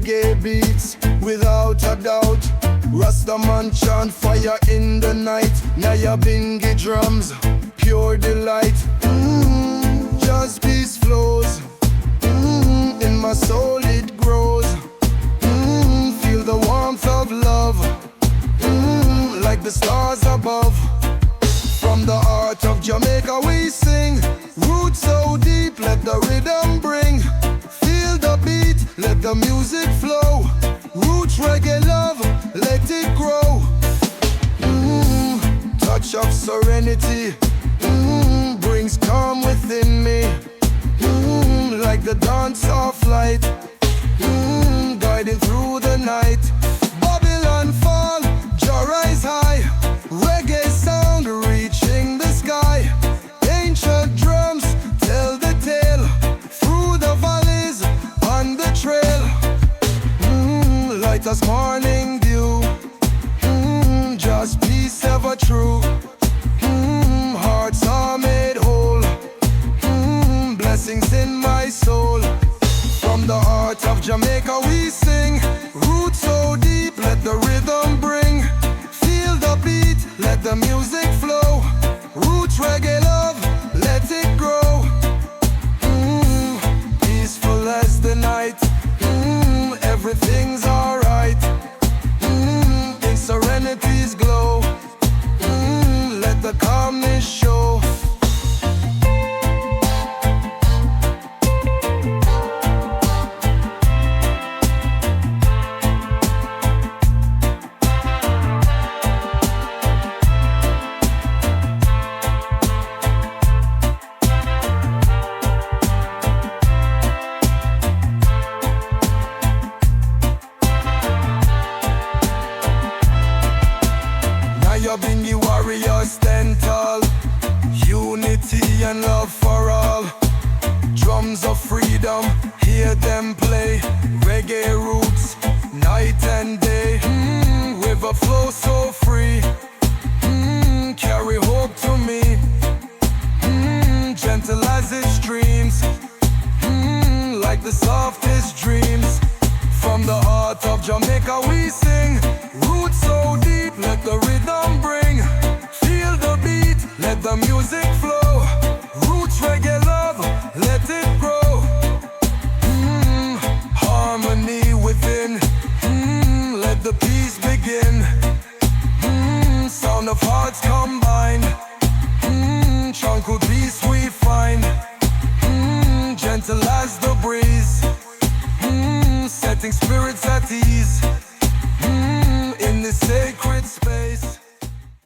reggae beats, without a doubt. Rastaman chant fire in the night. Nyabingi drums, pure delight. Just peace flows. In my soul it grows. Feel the warmth of love. Like the stars above. From the heart of Jamaica we sing. Roots so deep, let the rhythm bring. Feel the beat, let the music flow. Roots reggae love, let it grow. Touch of serenity brings calm within me. Like the dance of light, guiding through the night. Babylon fall, Jah rise high. Reggae sound reaching the sky. Ancient drums tell the tale. Through the valleys, on the trail. Light as morning dew. Just peace ever true. Hearts are made whole. Blessings in my soul. From the heart of Jamaica we sing. Roots so deep, let the rhythm bring. Feel the beat, let the music flow. Roots reggae love, let it grow. Peaceful as the night. Everything's alright. In serenity's glow. Let the calmness show. Nyabingi warriors stand tall. Unity and love for all. Drums of freedom, hear them play. Reggae roots, night and day. River flow so free. Carry hope to me. Gentle as it streams. Like the softest dreams. From the heart of Jamaica we sing. Roots so deep, let the rhythm bring. Feel the beat, let the music flow. Roots reggae love, let it grow. Harmony within. Let the peace begin. Sound of hearts combined. Tranquil peace we find. Gentle as the breeze. Setting spirits at ease.